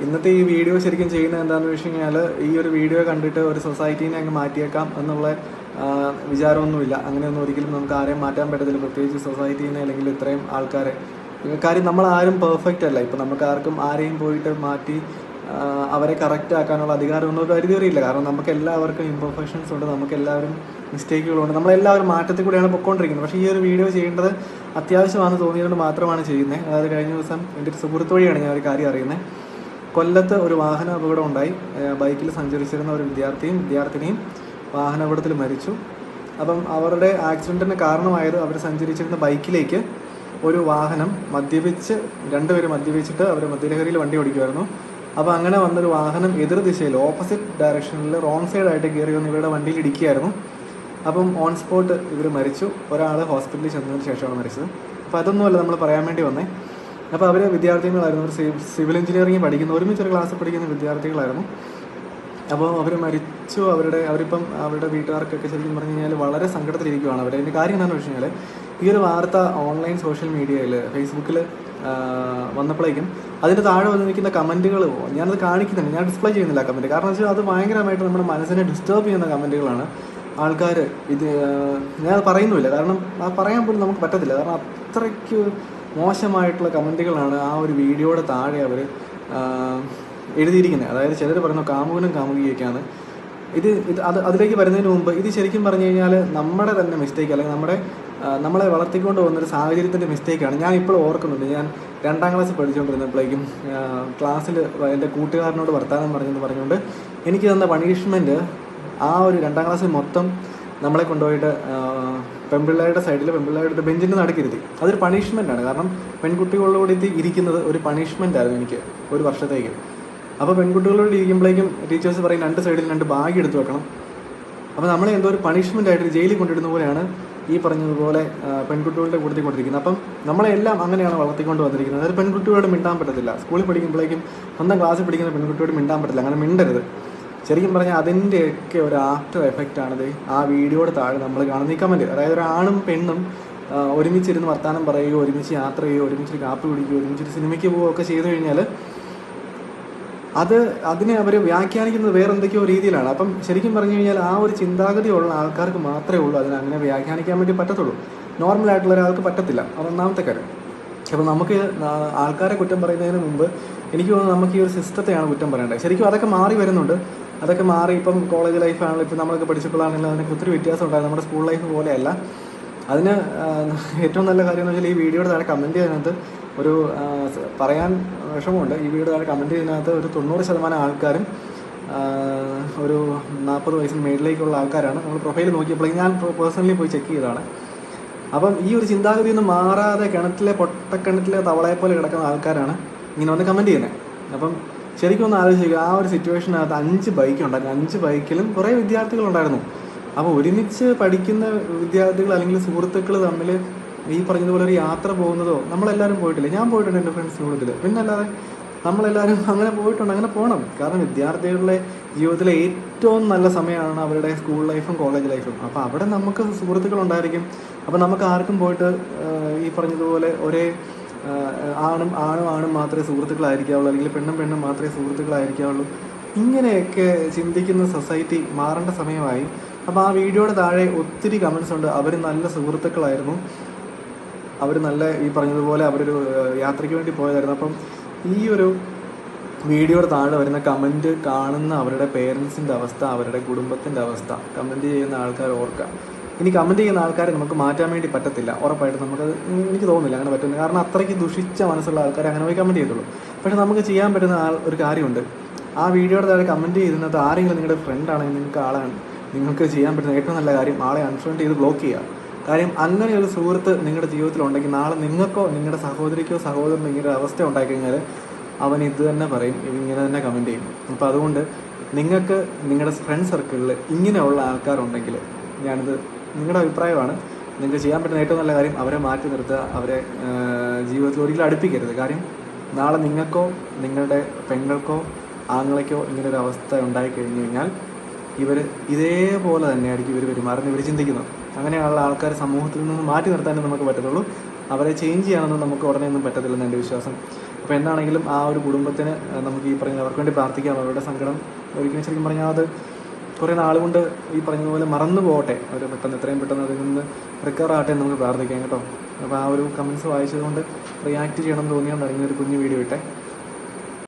ഇന്നത്തെ ഈ വീഡിയോ ശരിക്കും ചെയ്യുന്നത് എന്താണെന്ന് വെച്ച് കഴിഞ്ഞാൽ, ഈ ഒരു വീഡിയോ കണ്ടിട്ട് ഒരു സൊസൈറ്റീനെ അങ്ങ് മാറ്റിയേക്കാം എന്നുള്ള വിചാരമൊന്നുമില്ല. അങ്ങനെയൊന്നും ഒരിക്കലും നമുക്ക് ആരെയും മാറ്റാൻ പറ്റത്തില്ല, പ്രത്യേകിച്ച് സൊസൈറ്റീനെ അല്ലെങ്കിൽ ഇത്രയും ആൾക്കാരെ. കാര്യം നമ്മളാരും പെർഫെക്റ്റ് അല്ല. ഇപ്പം നമുക്ക് ആർക്കും ആരെയും പോയിട്ട് മാറ്റി അവരെ കറക്റ്റ് ആക്കാനുള്ള അധികാരമൊന്നും പരിധിവരെയില്ല. കാരണം നമുക്ക് എല്ലാവർക്കും ഇംപെർഫെക്ഷൻസ് ഉണ്ട്, നമുക്ക് എല്ലാവരും മിസ്റ്റേക്കുകളുണ്ട്, നമ്മളെല്ലാവരും മാറ്റത്തിൽ കൂടെയാണ് പൊയ്ക്കൊണ്ടിരിക്കുന്നത്. പക്ഷേ ഈ ഒരു വീഡിയോ ചെയ്യേണ്ടത് അത്യാവശ്യമാണെന്ന് തോന്നിയതുകൊണ്ട് മാത്രമാണ് ചെയ്യുന്നത്. അതായത് കഴിഞ്ഞ ദിവസം എൻ്റെ ഒരു സുഹൃത്ത് വഴിയാണ് ഞാൻ ഒരു കാര്യം അറിയുന്നത്. കൊല്ലത്ത് ഒരു വാഹന അപകടം ഉണ്ടായി. ബൈക്കിൽ സഞ്ചരിച്ചിരുന്ന ഒരു വിദ്യാർത്ഥിനിയും വാഹനാപകടത്തിൽ മരിച്ചു. അപ്പം അവരുടെ ആക്സിഡൻറ്റിന് കാരണമായത് അവർ സഞ്ചരിച്ചിരുന്ന ബൈക്കിലേക്ക് ഒരു വാഹനം രണ്ടുപേരും മദ്യപിച്ചിട്ട് അവർ മദ്യലഹരിയിൽ വണ്ടി ഓടിക്കുമായിരുന്നു. അപ്പോൾ അങ്ങനെ വന്നൊരു വാഹനം എതിർ ദിശയിൽ ഓപ്പോസിറ്റ് ഡയറക്ഷനിൽ റോങ് സൈഡായിട്ട് കയറി വന്ന് ഇവരുടെ വണ്ടിയിൽ ഇടിക്കുകയായിരുന്നു. അപ്പം ഓൺ സ്പോട്ട് ഇവർ മരിച്ചു. ഒരാൾ ഹോസ്പിറ്റലിൽ ചെന്നതിന് ശേഷമാണ് മരിച്ചത്. അപ്പോൾ അതൊന്നുമല്ല നമ്മൾ പറയാൻ വേണ്ടി വന്നേ. അപ്പോൾ അവർ വിദ്യാർത്ഥികളായിരുന്നു, ഒരു സിവിൽ എഞ്ചിനീയറിംഗ് പഠിക്കുന്ന, ഒരുമിച്ചൊരു ക്ലാസ്സിൽ പഠിക്കുന്ന വിദ്യാർത്ഥികളായിരുന്നു. അപ്പോൾ അവർ മരിച്ചു. അവരിപ്പം അവരുടെ വീട്ടുകാർക്കൊക്കെ ശരിക്കും പറഞ്ഞു കഴിഞ്ഞാൽ വളരെ സങ്കടത്തിലിരിക്കുകയാണ് അവർ. അതിൻ്റെ കാര്യം എന്താണെന്ന് വെച്ച് കഴിഞ്ഞാൽ, ഈ ഒരു വാർത്ത ഓൺലൈൻ സോഷ്യൽ മീഡിയയിൽ ഫേസ്ബുക്കിൽ വന്നപ്പോഴേക്കും അതിൻ്റെ താഴെ വന്ന് നിൽക്കുന്ന കമൻറ്റുകൾ ഞാനത് കാണിക്കുന്നുണ്ട്, ഞാൻ ഡിസ്പ്ലേ ചെയ്യുന്നില്ല കമൻറ്റ്. കാരണം വെച്ചാൽ അത് ഭയങ്കരമായിട്ട് നമ്മുടെ മനസ്സിനെ ഡിസ്റ്റർബ് ചെയ്യുന്ന കമൻറ്റുകളാണ്. ആൾക്കാർ ഞാൻ പറയുന്നുമില്ല, കാരണം പറയാൻ പോലും നമുക്ക് പറ്റത്തില്ല. കാരണം അത്രയ്ക്ക് മോശമായിട്ടുള്ള കമൻറ്റുകളാണ് ആ ഒരു വീഡിയോയുടെ താഴെ അവർ എഴുതിയിരിക്കുന്നത്. അതായത് ചിലർ പറയുന്നു കാമുകനും കാമുകിയൊക്കെയാണ്. അതിലേക്ക് വരുന്നതിന് മുമ്പ് ഇത് ശരിക്കും പറഞ്ഞു കഴിഞ്ഞാൽ നമ്മുടെ തന്നെ മിസ്റ്റേക്ക്, അല്ലെങ്കിൽ നമ്മളെ വളർത്തിക്കൊണ്ട് പോകുന്നൊരു സാഹചര്യത്തിൻ്റെ മിസ്റ്റേക്കാണ്. ഞാൻ ഇപ്പോൾ ഓർക്കുന്നുണ്ട്, ഞാൻ 2ാം ക്ലാസ്സിൽ പഠിച്ചുകൊണ്ടിരുന്നപ്പോഴേക്കും ക്ലാസ്സിൽ എൻ്റെ കൂട്ടുകാരനോട് വർത്താനം പറഞ്ഞുകൊണ്ട് എനിക്ക് തന്ന പണിഷ്മെൻറ്റ്, ആ ഒരു 2ാം ക്ലാസ്സിൽ മൊത്തം നമ്മളെ കൊണ്ടുപോയിട്ട് പെൺപിള്ളേരുടെ സൈഡിൽ പെൺപിള്ളേരുടെ ബെഞ്ചിൻ്റെ നടക്കരുത്. അതൊരു പണിഷ്മെൻറ്റാണ്. കാരണം പെൺകുട്ടികളോട് ഇരിക്കുന്നത് ഒരു പണിഷ്മെൻറ്റായിരുന്നു എനിക്ക് ഒരു വർഷത്തേക്ക്. അപ്പോൾ പെൺകുട്ടികളോട് ഇരിക്കുമ്പോഴേക്കും ടീച്ചേഴ്സ് പറയും 2 സൈഡിൽ 2 ബാഗ് എടുത്ത് വെക്കണം. അപ്പോൾ നമ്മളെ എന്തോ ഒരു പണിഷ്മെൻറ്റായിട്ട് ജയിലിൽ കൊണ്ടിടുന്ന പോലെയാണ് ഈ പറഞ്ഞതുപോലെ പെൺകുട്ടികളുടെ കൂട്ടത്തിൽ കൊണ്ടിരിക്കുന്നത്. അപ്പം നമ്മളെല്ലാം അങ്ങനെയാണ് വളർത്തിക്കൊണ്ട് വന്നിരിക്കുന്നത്. അതായത് പെൺകുട്ടിയോട് മിണ്ടാൻ പറ്റത്തില്ല. സ്കൂളിൽ പഠിക്കുമ്പോഴേക്കും സ്വന്തം ക്ലാസ്സിൽ പഠിക്കുന്ന പെൺകുട്ടിയോട് മിണ്ടാൻ പറ്റില്ല, അങ്ങനെ മിണ്ടരുത്. ശരിക്കും പറഞ്ഞാൽ അതിൻ്റെയൊക്കെ ഒരു ആഫ്റ്റർ എഫക്റ്റാണിത് ആ വീഡിയോയുടെ താഴെ നമ്മൾ കാണുന്ന ഈ കമൻറ്റ്. അതായത് ഒരു ആണും പെണ്ണും ഒരുമിച്ചിരുന്ന് വർത്താനം പറയുകയോ, ഒരുമിച്ച് യാത്ര ചെയ്യുകയോ, ഒരുമിച്ച് കാപ്പി കുടിക്കുകയോ, ഒരുമിച്ച് സിനിമയ്ക്ക് പോവുകയൊക്കെ ചെയ്തു കഴിഞ്ഞാൽ അതിനെ അവർ വ്യാഖ്യാനിക്കുന്നത് വേറെ എന്തൊക്കെയോ രീതിയിലാണ്. അപ്പം ശരിക്കും പറഞ്ഞു കഴിഞ്ഞാൽ ആ ഒരു ചിന്താഗതിയുള്ള ആൾക്കാർക്ക് മാത്രമേ ഉള്ളൂ അതിനെ അങ്ങനെ വ്യാഖ്യാനിക്കാൻ വേണ്ടി പറ്റത്തുള്ളൂ. നോർമലായിട്ടുള്ള ഒരാൾക്ക് പറ്റത്തില്ല. അതൊന്നാമത്തെ കാര്യം. അപ്പം നമുക്ക് ആൾക്കാരെ കുറ്റം പറയുന്നതിന് മുമ്പ് എനിക്ക് തോന്നുന്നു നമുക്ക് ഈ ഒരു സിസ്റ്റത്തെയാണ് കുറ്റം പറയേണ്ടത്. ശരിക്കും അതൊക്കെ മാറി വരുന്നുണ്ട്. അതൊക്കെ മാറി ഇപ്പം കോളേജ് ലൈഫാണെങ്കിലും ഇപ്പം നമ്മളൊക്കെ പഠിച്ചപ്പോഴാണെങ്കിലും അതിനൊക്കെ ഒത്തിരി വ്യത്യാസം ഉണ്ടായിരുന്നു. നമ്മുടെ സ്കൂൾ ലൈഫ് പോലെയല്ല. അതിന് ഏറ്റവും നല്ല കാര്യം എന്ന് വെച്ചാൽ ഈ വീഡിയോയുടെ താഴെ കമൻറ്റ് ചെയ്യുന്നതിനകത്ത് ഒരു പറയാൻ വിഷമമുണ്ട്. ഈ വീഡിയോ താഴെ കമൻറ്റ് ചെയ്യുന്നതിനകത്ത് ഒരു 90% ആൾക്കാരും ഒരു 40 വയസ്സിന് മേളിലേക്കുള്ള ആൾക്കാരാണ്. നമ്മൾ പ്രൊഫൈൽ നോക്കിയപ്പോഴേക്കും ഞാൻ പേഴ്സണലി പോയി ചെക്ക് ചെയ്തതാണ്. അപ്പം ഈ ഒരു ചിന്താഗതിയൊന്നും മാറാതെ പൊട്ടക്കിണറ്റിലെ തവളയെ പോലെ കിടക്കുന്ന ആൾക്കാരാണ് ഇങ്ങനെ വന്ന് കമൻറ്റ് ചെയ്യുന്നത്. അപ്പം ശരിക്കും ഒന്ന് ആലോചിക്കുക, ആ ഒരു സിറ്റുവേഷനകത്ത് 5 ബൈക്കുണ്ടായിരുന്നു. 5 ബൈക്കിലും കുറേ വിദ്യാർത്ഥികളുണ്ടായിരുന്നു. അപ്പോൾ ഒരുമിച്ച് പഠിക്കുന്ന വിദ്യാർത്ഥികൾ അല്ലെങ്കിൽ സുഹൃത്തുക്കൾ തമ്മിൽ ഈ പറഞ്ഞതുപോലെ ഒരു യാത്ര പോകുന്നതോ നമ്മളെല്ലാവരും പോയിട്ടില്ല. ഞാൻ പോയിട്ടുണ്ട് എൻ്റെ ഫ്രണ്ട്സിൻ്റെ കൂട്ടത്തിൽ. പിന്നെ അല്ലാതെ നമ്മളെല്ലാവരും അങ്ങനെ പോയിട്ടുണ്ട്, അങ്ങനെ പോകണം. കാരണം വിദ്യാർത്ഥികളുടെ ജീവിതത്തിലെ ഏറ്റവും നല്ല സമയമാണ് അവരുടെ സ്കൂൾ ലൈഫും കോളേജ് ലൈഫും. അപ്പോൾ അവിടെ നമുക്ക് സുഹൃത്തുക്കളുണ്ടായിരിക്കും. അപ്പോൾ നമുക്ക് ആർക്കും പോയിട്ട് ഈ പറഞ്ഞതുപോലെ ഒരേ ആണും മാത്രമേ സുഹൃത്തുക്കളായിരിക്കാവുള്ളൂ, അല്ലെങ്കിൽ പെണ്ണും മാത്രമേ സുഹൃത്തുക്കളായിരിക്കാവുള്ളൂ. ഇങ്ങനെയൊക്കെ ചിന്തിക്കുന്ന സൊസൈറ്റി മാറേണ്ട സമയമായി. അപ്പോൾ ആ വീഡിയോയുടെ താഴെ ഒത്തിരി കമൻസ് ഉണ്ട്. അവർ നല്ല സുഹൃത്തുക്കളായിരുന്നു, അവർ നല്ല ഈ പറഞ്ഞതുപോലെ അവരൊരു യാത്രയ്ക്ക് വേണ്ടി പോയതായിരുന്നു. അപ്പം ഈ ഒരു വീഡിയോയുടെ താഴെ വരുന്ന കമൻറ്റ് കാണുന്ന അവരുടെ പേരൻസിൻ്റെ അവസ്ഥ, അവരുടെ കുടുംബത്തിൻ്റെ അവസ്ഥ കമൻറ്റ് ചെയ്യുന്ന ആൾക്കാർ ഓർക്കുക. ഇനി കമൻറ്റ് ചെയ്യുന്ന ആൾക്കാരെ നമുക്ക് മാറ്റാൻ വേണ്ടി പറ്റത്തില്ല, ഉറപ്പായിട്ടും നമുക്കത് എനിക്ക് തോന്നുന്നില്ല അങ്ങനെ പറ്റുന്നത്. കാരണം അത്രയ്ക്ക് ദുഷിച്ച മനസ്സുള്ള ആൾക്കാരെ അങ്ങനെ പോയി കമൻറ്റ് ചെയ്തുള്ളൂ. പക്ഷേ നമുക്ക് ചെയ്യാൻ പറ്റുന്ന ഒരു കാര്യമുണ്ട്. ആ വീഡിയോയുടെ താഴെ കമൻറ്റ് ചെയ്യുന്നത് ആരെങ്കിലും നിങ്ങളുടെ ഫ്രണ്ടാണെങ്കിൽ നിങ്ങൾക്ക് ചെയ്യാൻ പറ്റുന്ന ഏറ്റവും നല്ല കാര്യം ആളെ അൺഫ്രണ്ട് ചെയ്ത് ബ്ലോക്ക് ചെയ്യുക. കാര്യം അങ്ങനെ ഒരു സുഹൃത്ത് നിങ്ങളുടെ ജീവിതത്തിലുണ്ടെങ്കിൽ നാളെ നിങ്ങൾക്കോ നിങ്ങളുടെ സഹോദരിക്കോ സഹോദരനോ ഇങ്ങനെ ഒരു അവസ്ഥ ഉണ്ടായിക്കഴിഞ്ഞാൽ അവൻ ഇത് തന്നെ പറയും, ഇങ്ങനെ തന്നെ കമൻറ്റ് ചെയ്യും. അപ്പോൾ അതുകൊണ്ട് നിങ്ങൾക്ക് നിങ്ങളുടെ ഫ്രണ്ട് സർക്കിളിൽ ഇങ്ങനെയുള്ള ആൾക്കാരുണ്ടെങ്കിൽ, ഞാനിത് നിങ്ങളുടെ അഭിപ്രായമാണ്, നിങ്ങൾക്ക് ചെയ്യാൻ പറ്റുന്ന ഏറ്റവും നല്ല കാര്യം അവരെ മാറ്റി നിർത്തുക. അവരെ ജീവിതത്തിൽ ഒരിക്കലും അടുപ്പിക്കരുത്. കാര്യം നാളെ നിങ്ങൾക്കോ നിങ്ങളുടെ പെങ്ങൾക്കോ ആങ്ങളയ്ക്കോ ഇങ്ങനൊരു അവസ്ഥ ഉണ്ടായിക്കഴിഞ്ഞ് കഴിഞ്ഞാൽ ഇതേപോലെ തന്നെയായിരിക്കും ഇവർ പെരുമാറുന്നത്, ഇവർ ചിന്തിക്കുന്നത്. അങ്ങനെയുള്ള ആൾക്കാർ സമൂഹത്തിൽ നിന്ന് മാറ്റി നിർത്താനേ നമുക്ക് പറ്റത്തുള്ളൂ. അവരെ ചേഞ്ച് ചെയ്യാനൊന്നും നമുക്ക് ഉടനെ ഒന്നും പറ്റത്തില്ലെന്ന് എൻ്റെ വിശ്വാസം. അപ്പോൾ എന്താണെങ്കിലും ആ ഒരു കുടുംബത്തിന് നമുക്ക് ഈ പറഞ്ഞ അവർക്ക് വേണ്ടി പ്രാർത്ഥിക്കാം. അവരുടെ സങ്കടം ഒരിക്കലും ശരിക്കും പറഞ്ഞാൽ അത് കുറേ നാളുകൊണ്ട് ഈ പറഞ്ഞതുപോലെ മറന്നു പോകട്ടെ, അവർ പെട്ടെന്ന് എത്രയും പെട്ടെന്ന് അതിൽ നിന്ന് റിക്കവർ ആകട്ടെ എന്ന് നമുക്ക് പ്രാർത്ഥിക്കാം കേട്ടോ. അപ്പോൾ ആ ഒരു കമൻസ് വായിച്ചതുകൊണ്ട് റിയാക്ട് ചെയ്യണം എന്ന് തോന്നിയാൽ ഇങ്ങനെ ഒരു കുഞ്ഞു വീഡിയോ ഇട്ടെ.